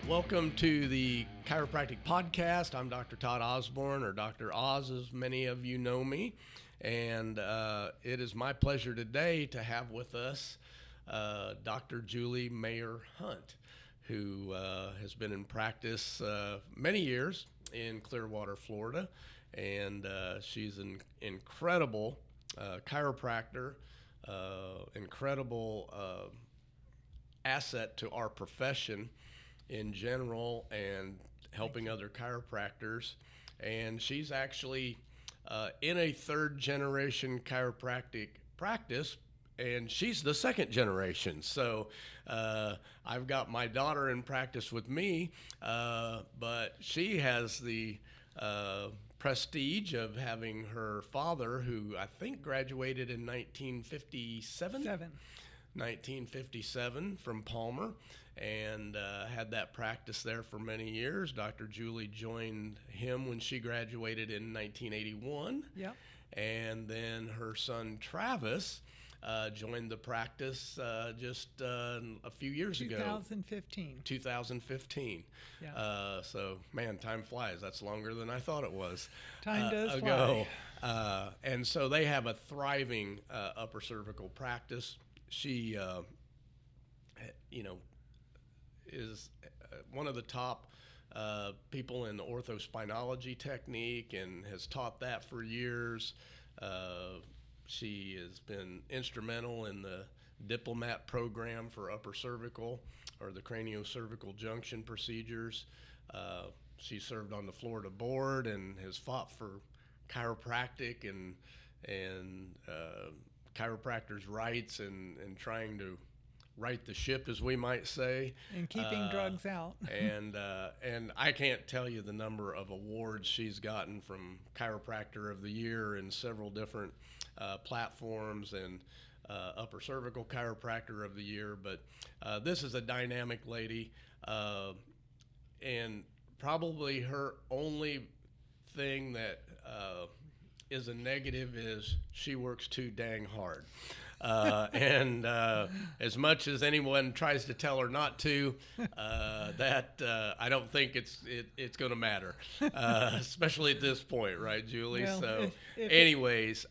Welcome to the Chiropractic Podcast. I'm Dr. Todd Osborne, or Dr. Oz, as many of you know me. And it is my pleasure today to have with us Dr. Julie Mayer Hunt, who has been in practice many years in Clearwater, Florida. And she's an incredible chiropractor, incredible asset to our profession in general and helping other chiropractors. And she's actually in a third generation chiropractic practice, and she's the second generation. So I've got my daughter in practice with me, but she has the prestige of having her father, who I think graduated in 1957 from Palmer, and had that practice there for many years. Dr. Julie joined him when she graduated in 1981. Yep. And then her son Travis joined the practice just a few years ago. 2015. Yeah. So, man, time flies. That's longer than I thought it was. Time does ago. And so they have a thriving upper cervical practice. She, is one of the top people in orthospinology technique and has taught that for years. She has been instrumental in the diplomate program for upper cervical, or the craniocervical junction procedures. She served on the Florida board and has fought for chiropractic and chiropractors' rights and trying to right the ship, as we might say, and keeping drugs out. and I can't tell you the number of awards she's gotten from Chiropractor of the Year in several different platforms, and Upper Cervical Chiropractor of the Year. But this is a dynamic lady, and probably her only thing that is a negative is she works too dang hard. And as much as anyone tries to tell her not to, I don't think it's going to matter, especially at this point, right, Julie? Well, so, anyways,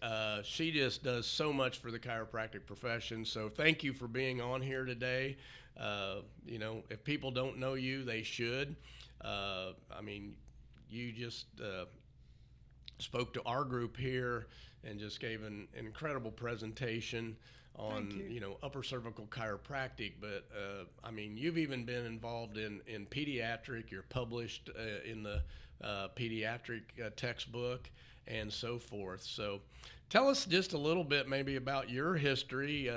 she just does so much for the chiropractic profession. So, thank you for being on here today. If people don't know you, they should. You just spoke to our group here and just gave an incredible presentation on upper cervical chiropractic. But you've even been involved in pediatric. You're published in the pediatric textbook and so forth. So tell us just a little bit maybe about your history.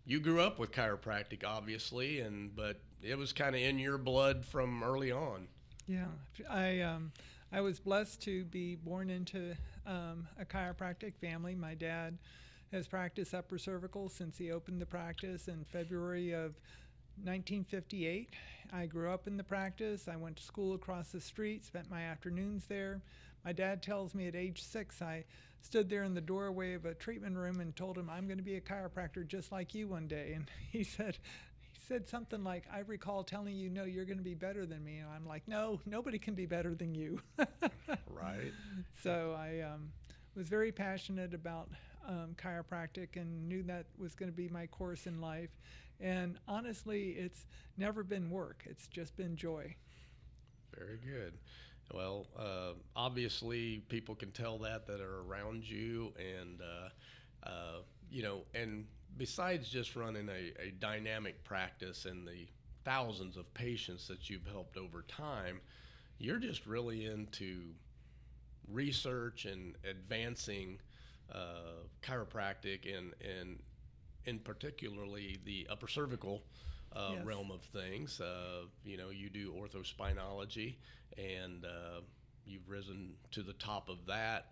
You grew up with chiropractic, obviously, but it was kind of in your blood from early on. Yeah, I was blessed to be born into a chiropractic family. My dad has practiced upper cervical since he opened the practice in February of 1958. I grew up in the practice. I went to school across the street, spent my afternoons there. My dad tells me at age 6, I stood there in the doorway of a treatment room and told him, "I'm going to be a chiropractor just like you one day." And he said something like, "I recall telling you, no, you're going to be better than me." And I'm like, "No, nobody can be better than you." Right. So I was very passionate about chiropractic and knew that was going to be my course in life. And honestly, it's never been work. It's just been joy. Very good. Well, obviously people can tell that are around you, and and besides just running a dynamic practice and the thousands of patients that you've helped over time, you're just really into research and advancing chiropractic and in particularly the upper cervical Yes. realm of things. You do orthospinology, and you've risen to the top of that.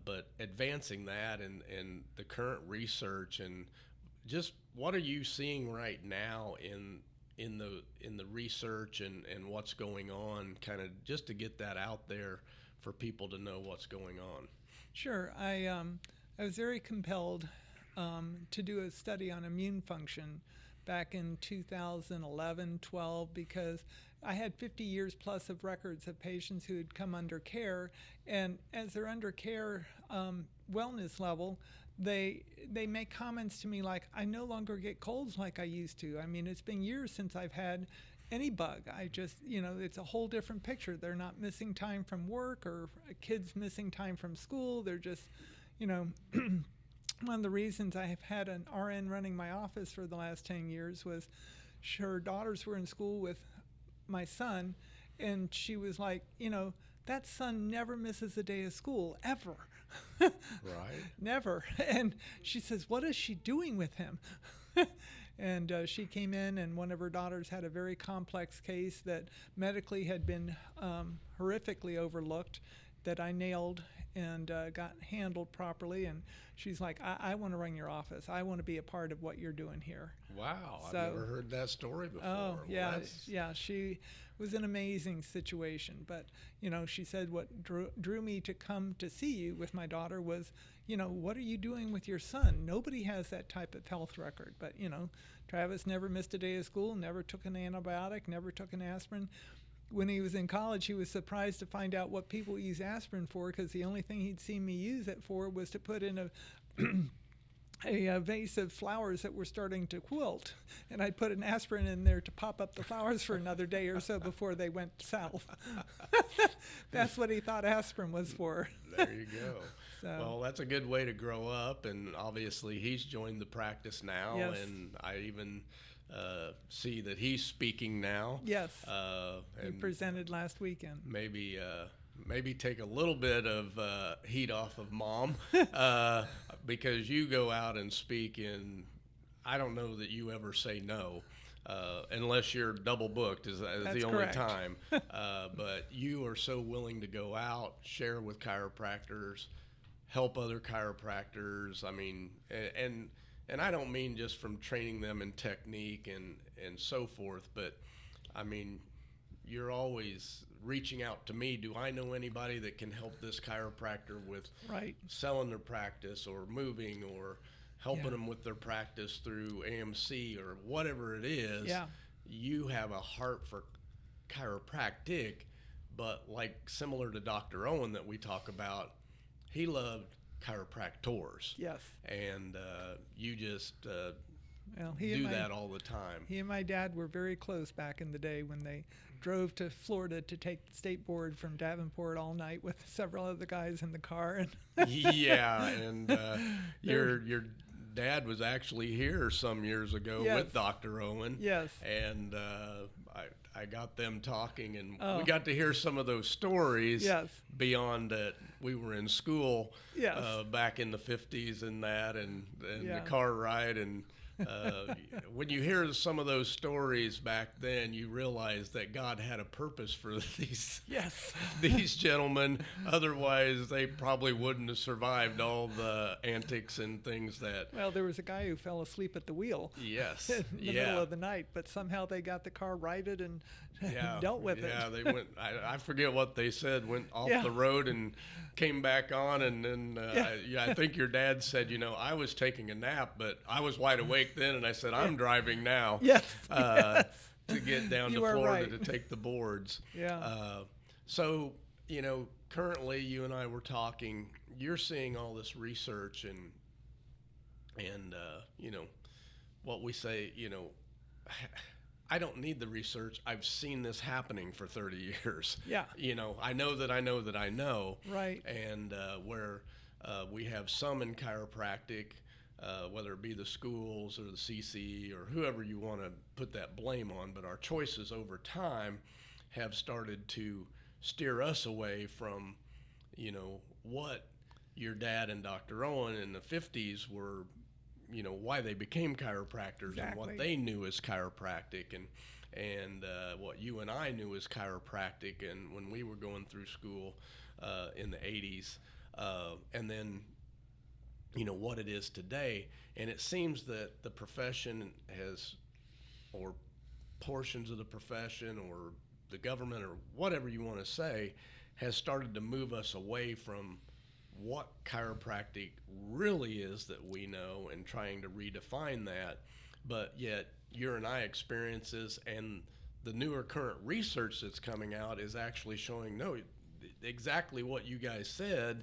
But advancing that and the current research, and just what are you seeing right now in the research and what's going on, kind of just to get that out there for people to know what's going on? Sure. I was very compelled to do a study on immune function back in 2011, 12, because I had 50 years plus of records of patients who had come under care, and as they're under care wellness level, they make comments to me like, I no longer get colds like I used to. I mean, it's been years since I've had any bug. I just, it's a whole different picture. They're not missing time from work, or kids missing time from school. They're just, one of the reasons I have had an RN running my office for the last 10 years was her daughters were in school with my son, and she was like, that son never misses a day of school, ever. Right. Never. And she says, what is she doing with him? And she came in, and one of her daughters had a very complex case that medically had been horrifically overlooked, that I nailed and got handled properly. And she's like, I want to run your office. I want to be a part of what you're doing here. Wow. So, I've never heard that story before. Oh, yeah. Well, yeah. She was an amazing situation. But, she said what drew me to come to see you with my daughter was, what are you doing with your son? Nobody has that type of health record. But, Travis never missed a day of school, never took an antibiotic, never took an aspirin. When he was in college, he was surprised to find out what people use aspirin for, because the only thing he'd seen me use it for was to put in a vase of flowers that were starting to wilt, and I'd put an aspirin in there to pop up the flowers for another day or so before they went south. That's what he thought aspirin was for. There you go. So, well, that's a good way to grow up, and obviously he's joined the practice now, yes. and I even see that he's speaking now. Yes, he and presented last weekend. Maybe take a little bit of heat off of Mom, because you go out and speak in, I don't know that you ever say no, unless you're double booked is the only correct. time. But you are so willing to go out, share with chiropractors, help other chiropractors. I mean, and I don't mean just from training them in technique and so forth, but I mean, you're always reaching out to me. Do I know anybody that can help this chiropractor with Right. selling their practice or moving or helping Yeah. them with their practice through AMC or whatever it is? Yeah. You have a heart for chiropractic, but like similar to Dr. Owen that we talk about, he loved chiropractors. Yes. And you just Well, do that all the time. He and my dad were very close back in the day when they drove to Florida to take the state board from Davenport all night with several other guys in the car. And Yeah, and your dad was actually here some years ago Yes. with Dr. Owen. Yes. And I got them talking, and Oh. we got to hear some of those stories. Yes. Beyond that, we were in school Yes. back in the 50s and that, and Yeah. the car ride. And when you hear some of those stories back then, you realize that God had a purpose for these Yes. these gentlemen. Otherwise, they probably wouldn't have survived all the antics and things that. Well, there was a guy who fell asleep at the wheel Yes. in the middle of the night, but somehow they got the car righted and dealt with it. Yeah, they went. I forget what they said. Went off Yeah. the road and came back on, and then I think your dad said, I was taking a nap, but I was wide awake then, and I said, I'm driving now. Yes. To get down You to are Florida right. to take the boards. Yeah. So, currently you and I were talking, you're seeing all this research and what we say, I don't need the research. I've seen this happening for 30 years. Yeah. I know that I know that I know. Right. And where we have some in chiropractic, whether it be the schools or the CC or whoever you want to put that blame on, but our choices over time have started to steer us away from, what your dad and Dr. Owen in the 50s were, why they became chiropractors and what Exactly. they knew as chiropractic and what you and I knew as chiropractic and when we were going through school in the 80s, and then what it is today. And it seems that the profession has, or portions of the profession or the government or whatever you want to say, has started to move us away from what chiropractic really is that we know and trying to redefine that but yet your and I experiences and the newer current research that's coming out is actually showing no, exactly what you guys said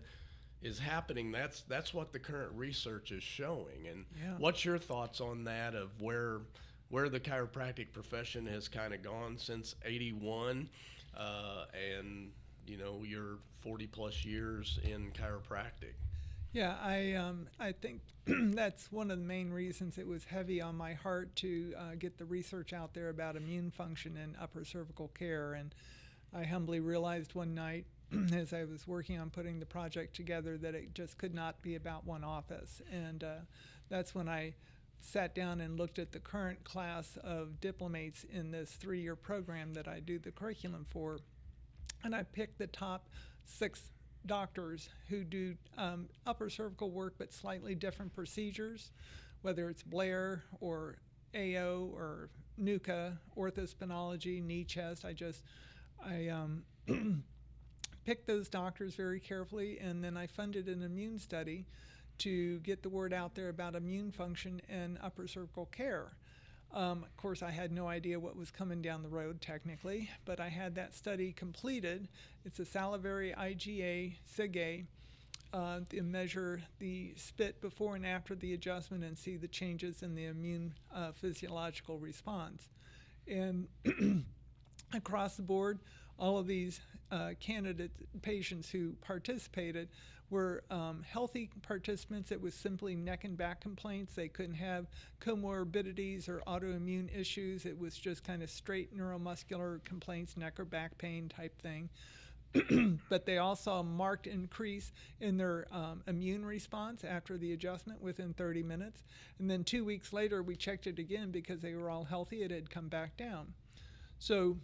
is happening. That's what the current research is showing. And what's your thoughts on that, of where the chiropractic profession has kind of gone since '81, and you're 40 plus years in chiropractic? Yeah, I think that's one of the main reasons it was heavy on my heart to get the research out there about immune function in upper cervical care. And I humbly realized one night as I was working on putting the project together that it just could not be about one office. And that's when I sat down and looked at the current class of diplomates in this 3-year program that I do the curriculum for. And I picked the top 6 doctors who do upper cervical work but slightly different procedures, whether it's Blair or AO or NUCA, Orthospinology, knee chest. I picked those doctors very carefully, and then I funded an immune study to get the word out there about immune function and upper cervical care. Of course, I had no idea what was coming down the road technically, but I had that study completed. It's a salivary IgA, SIGA, to measure the spit before and after the adjustment and see the changes in the immune physiological response. And across the board, all of these candidate patients who participated were healthy participants. It was simply neck and back complaints. They couldn't have comorbidities or autoimmune issues. It was just kind of straight neuromuscular complaints, neck or back pain type thing. But they all saw a marked increase in their immune response after the adjustment within 30 minutes. And then 2 weeks later, we checked it again because they were all healthy. It had come back down. So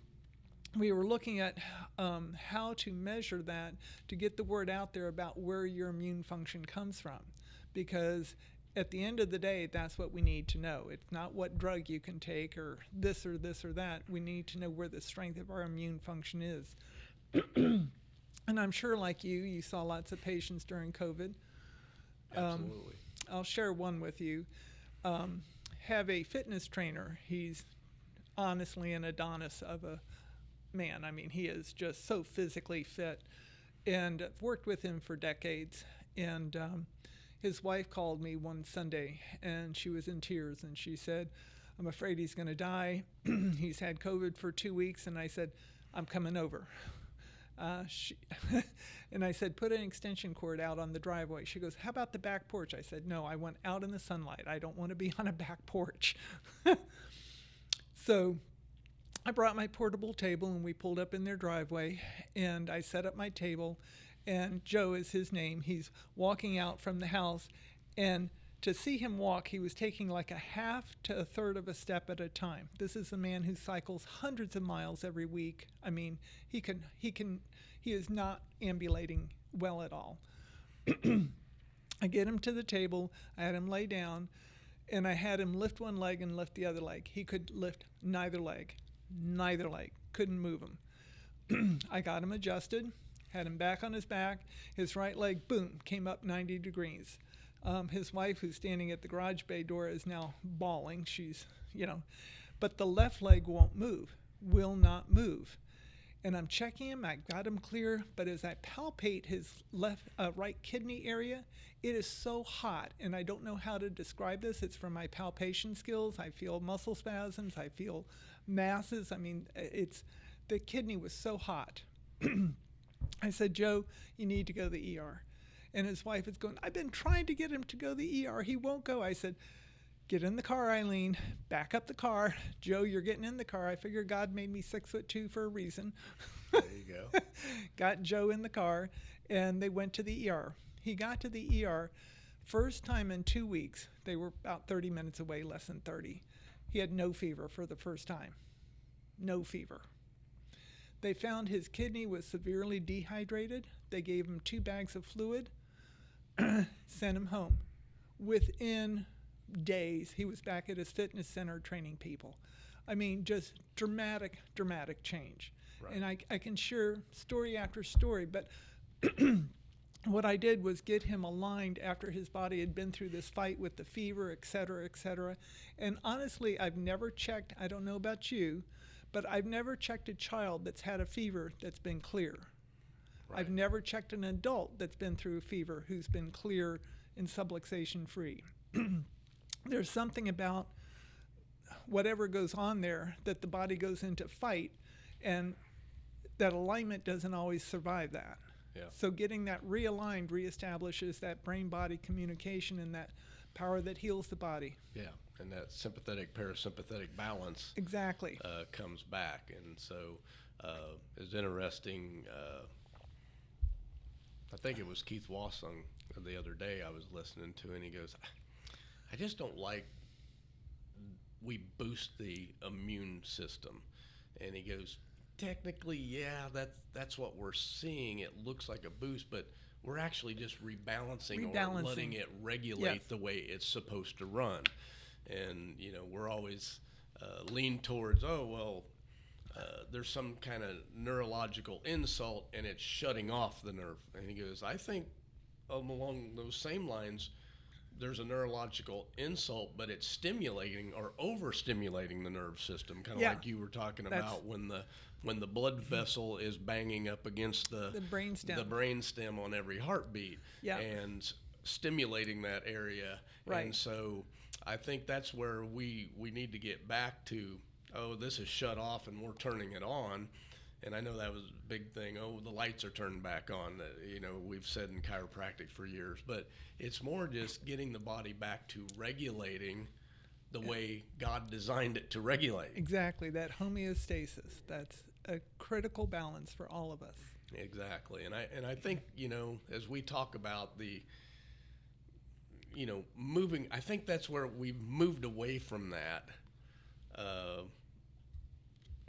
we were looking at how to measure that to get the word out there about where your immune function comes from. Because at the end of the day, that's what we need to know. It's not what drug you can take or this or that. We need to know where the strength of our immune function is. And I'm sure, like you saw lots of patients during COVID. Absolutely. I'll share one with you. Have a fitness trainer. He's honestly an Adonis of a man. I mean, he is just so physically fit, and I've worked with him for decades. And his wife called me one Sunday, and she was in tears, and she said, "I'm afraid he's going to die. He's had COVID for 2 weeks." And I said, "I'm coming over." And I said, "Put an extension cord out on the driveway." She goes, "How about the back porch?" I said, "No, I want out in the sunlight. I don't want to be on a back porch." So I brought my portable table, and we pulled up in their driveway, and I set up my table, and Joe is his name. He's walking out from the house, and to see him walk, he was taking like a half to a third of a step at a time. This is a man who cycles hundreds of miles every week. I mean, he is not ambulating well at all. I get him to the table, I had him lay down, and I had him lift one leg and lift the other leg. He could lift neither leg, couldn't move him. I got him adjusted, had him back on his back. His right leg, boom, came up 90 degrees. His wife, who's standing at the garage bay door, is now bawling. She's, but the left leg won't move, will not move. And I'm checking him, I got him clear, but as I palpate his right kidney area, it is so hot, and I don't know how to describe this. It's from my palpation skills. I feel muscle spasms, I feel masses. I mean, the kidney was so hot. I said, "Joe, you need to go to the ER." And his wife is going, "I've been trying to get him to go to the ER. He won't go." I said, "Get in the car, Eileen. Back up the car. Joe, you're getting in the car." I figure God made me 6'2" for a reason. There you go. Got Joe in the car, and they went to the ER. He got to the ER. First time in 2 weeks. They were about 30 minutes away, less than 30. He had no fever for the first time. No fever. They found his kidney was severely dehydrated. They gave him 2 bags of fluid, sent him home. Within days, he was back at his fitness center training people. I mean, just dramatic change. Right. And I can share story after story, but what I did was get him aligned after his body had been through this fight with the fever, et cetera, et cetera. And honestly, I've never checked, I don't know about you, but I've never checked a child that's had a fever that's been clear. Right. I've never checked an adult that's been through a fever who's been clear and subluxation free. There's something about whatever goes on there that the body goes into fight, and that alignment doesn't always survive that. Yeah. So getting that realigned reestablishes that brain-body communication and that power that heals the body. Yeah, and that sympathetic parasympathetic balance Exactly. comes back. And so it's interesting. I think it was Keith Wassung the other day I was listening to, and he goes, I just don't like we boost the immune system. And he goes, technically, yeah, that's what we're seeing. It looks like a boost, but we're actually just rebalancing. Or letting it regulate the way it's supposed to run. And, you know, we're always lean towards, there's some kind of neurological insult and it's shutting off the nerve. And he goes, I think along those same lines, there's a neurological insult, but it's stimulating or overstimulating the nerve system, kind of like you were talking about when the blood vessel is banging up against the brainstem on every heartbeat, and stimulating that area. Right. And so I think that's where we need to get back to, this is shut off and we're turning it on. And I know that was a big thing. The lights are turned back on. You know, we've said in chiropractic for years. But it's more just getting the body back to regulating the way God designed it to regulate. Exactly. That homeostasis. That's a critical balance for all of us. Exactly. And I think, you know, as we talk about the, you know, moving, I think that's where we've moved away from that.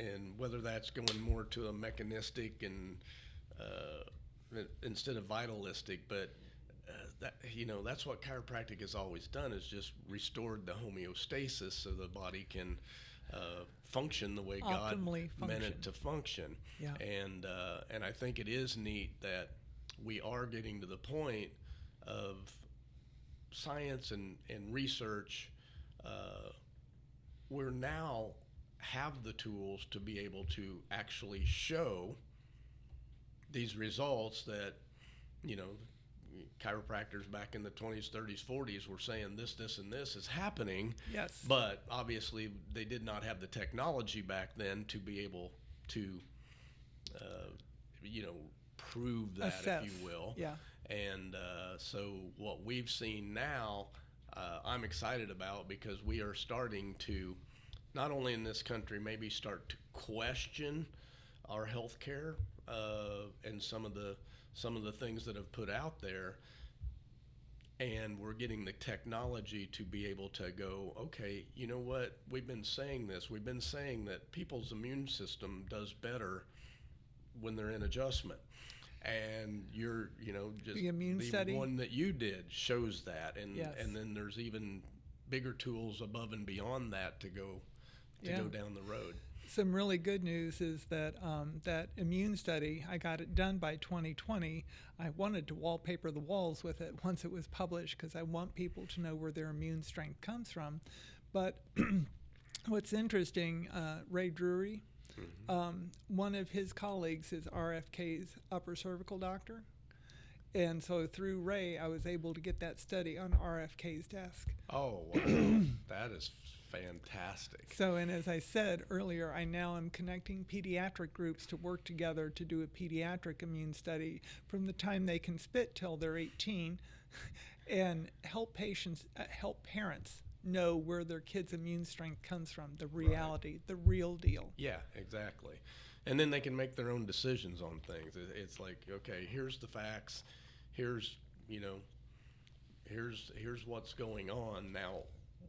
And whether that's going more to a mechanistic and instead of vitalistic, but that, you know, that's what chiropractic has always done, is just restored the homeostasis so the body can function the way God meant it to function. Yeah. And I think it is neat that we are getting to the point of science and research. We're now have the tools to be able to actually show these results that, you know, chiropractors back in the 20s, 30s, 40s were saying this, and this is happening. Yes. But obviously they did not have the technology back then to be able to, you know, prove that, assess, if you will. Yeah. And so what we've seen now, I'm excited about, because we are starting to, not only in this country, maybe start to question our healthcare and some of the things that have put out there, and we're getting the technology to be able to go, okay, you know what? We've been saying this. We've been saying that people's immune system does better when they're in adjustment. And you're, you know, just the immune study one that you did shows that, and yes. and then there's even bigger tools above and beyond that to go down the road. Some really good news is that that immune study, I got it done by 2020. I wanted to wallpaper the walls with it once it was published, because I want people to know where their immune strength comes from. But what's interesting, Ray Drury, one of his colleagues is RFK's upper cervical doctor. And so through Ray, I was able to get that study on RFK's desk. Oh, wow. That is fantastic. So, and as I said earlier, I now am connecting pediatric groups to work together to do a pediatric immune study from the time they can spit till they're 18, and help parents know where their kids' immune strength comes from, the reality, the real deal. Yeah, exactly. And then they can make their own decisions on things. It's like, okay, here's the facts. Here's, you know, here's what's going on. Now,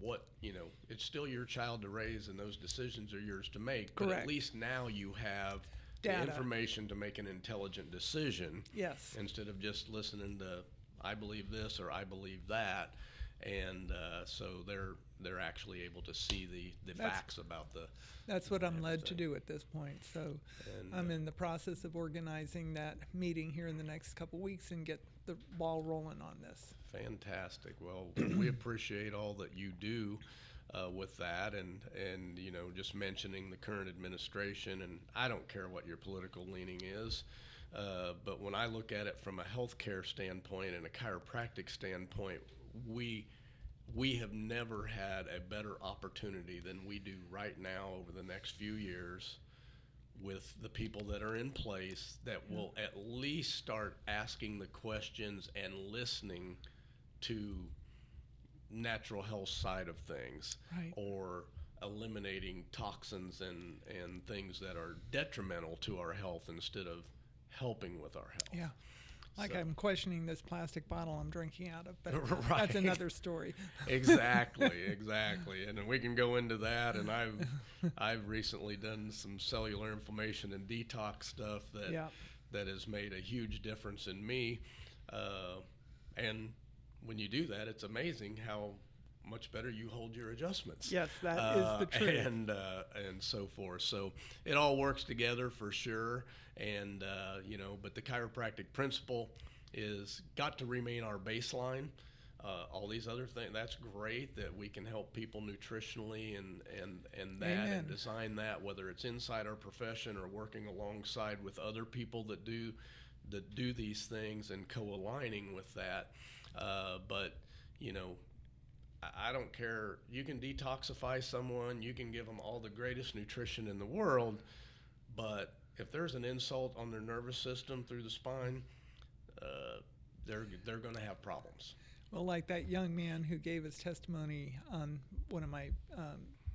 what, you know, it's still your child to raise, and those decisions are yours to make. Correct. But at least now you have data, the information to make an intelligent decision. Yes. Instead of just listening to, I believe this or I believe that. and so they're actually able to see the facts about the. That's what I'm led to do at this point. So And, I'm in the process of organizing that meeting here in the next couple weeks and get the ball rolling on this. Fantastic. Well, we appreciate all that you do with that, and just mentioning the current administration, and I don't care what your political leaning is, but when I look at it from a healthcare standpoint and a chiropractic standpoint, we have never had a better opportunity than we do right now over the next few years with the people that are in place that will at least start asking the questions and listening to natural health side of things, Right. or eliminating toxins and things that are detrimental to our health instead of helping with our health. Yeah. Like So- I'm questioning this plastic bottle I'm drinking out of, but Right. that's another story. Exactly. And we can go into that, and I've recently done some cellular inflammation and detox stuff that has made a huge difference in me, and when you do that, it's amazing how much better you hold your adjustments. Yes, that is the truth. And so forth. So it all works together for sure. And but the chiropractic principle is got to remain our baseline. All these other things, that's great that we can help people nutritionally and that Amen. and design that, whether it's inside our profession or working alongside with other people that do these things and co-aligning with that. But I don't care. You can detoxify someone, you can give them all the greatest nutrition in the world, but if there's an insult on their nervous system through the spine, they're going to have problems. Well, like that young man who gave his testimony on one of my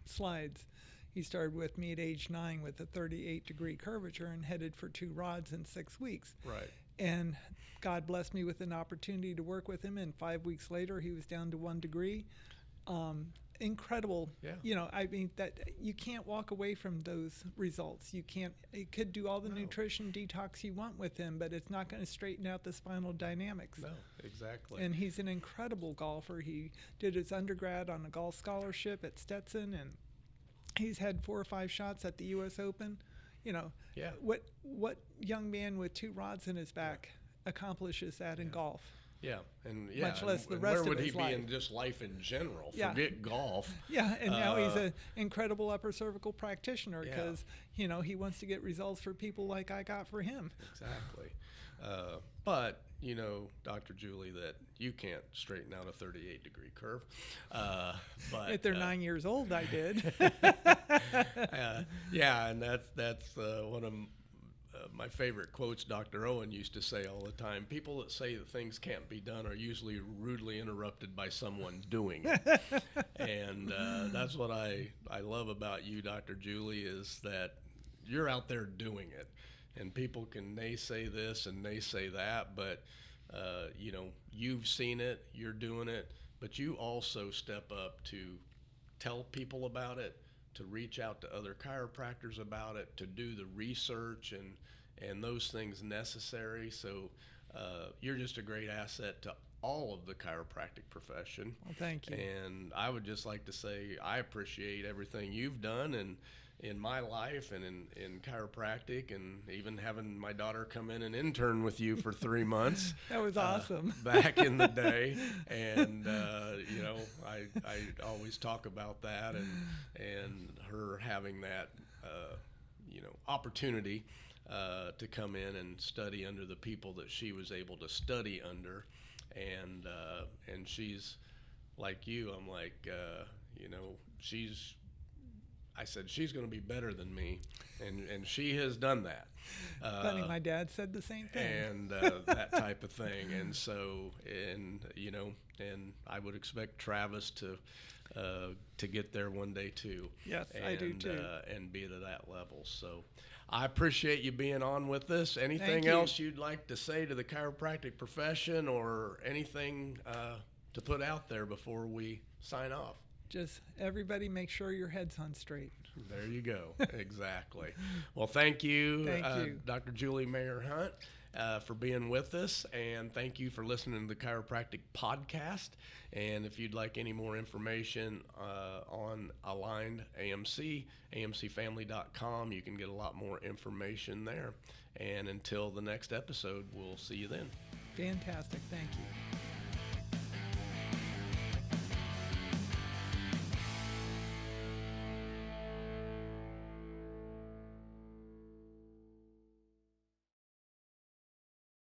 slides, he started with me at age 9 with a 38-degree curvature and headed for 2 rods in 6 weeks. Right. And God blessed me with an opportunity to work with him, and 5 weeks later he was down to 1 degree. Incredible. Yeah. I mean, that you can't walk away from those results. You could do all the nutrition detox you want with him, but it's not going to straighten out the spinal dynamics. No, exactly. And he's an incredible golfer. He did his undergrad on a golf scholarship at Stetson, and he's had 4 or 5 shots at the U.S. Open. Yeah. What young man with 2 rods in his back accomplishes that in golf? Yeah, and Much less the and rest where would of he his be life. in just life in general? Yeah. Forget golf. Yeah, and now he's an incredible upper cervical practitioner Yeah. because he wants to get results for people like I got for him. Exactly. But Dr. Julie, that you can't straighten out a 38-degree curve. But If they're 9 years old, I did. yeah, and that's one of my favorite quotes Dr. Owen used to say all the time. People that say that things can't be done are usually rudely interrupted by someone doing it. And that's what I love about you, Dr. Julie, is that you're out there doing it. And people can naysay this and naysay that, but you've seen it, you're doing it, but you also step up to tell people about it, to reach out to other chiropractors about it, to do the research and those things necessary. So you're just a great asset to all of the chiropractic profession. Well, thank you. And I would just like to say I appreciate everything you've done and in my life and in chiropractic, and even having my daughter come in and intern with you for 3 months. That was awesome. Back in the day. And, I always talk about that and her having that, opportunity to come in and study under the people that she was able to study under. And she's like you. I'm like, I said, she's going to be better than me, and she has done that. Funny, my dad said the same thing. And that type of thing. And so, and I would expect Travis to get there one day too. Yes, I do too. And be to that level. So I appreciate you being on with us. Anything Thank you. else you'd like to say to the chiropractic profession, or anything to put out there before we sign off? Just everybody make sure your head's on straight. There you go. Exactly. Well, thank you, Thank you. Dr. Julie Mayer Hunt. for being with us, and thank you for listening to the Chiropractic Podcast. And if you'd like any more information on Aligned AMC, amcfamily.com, you can get a lot more information there. And until the next episode, we'll see you then. Fantastic. Thank you.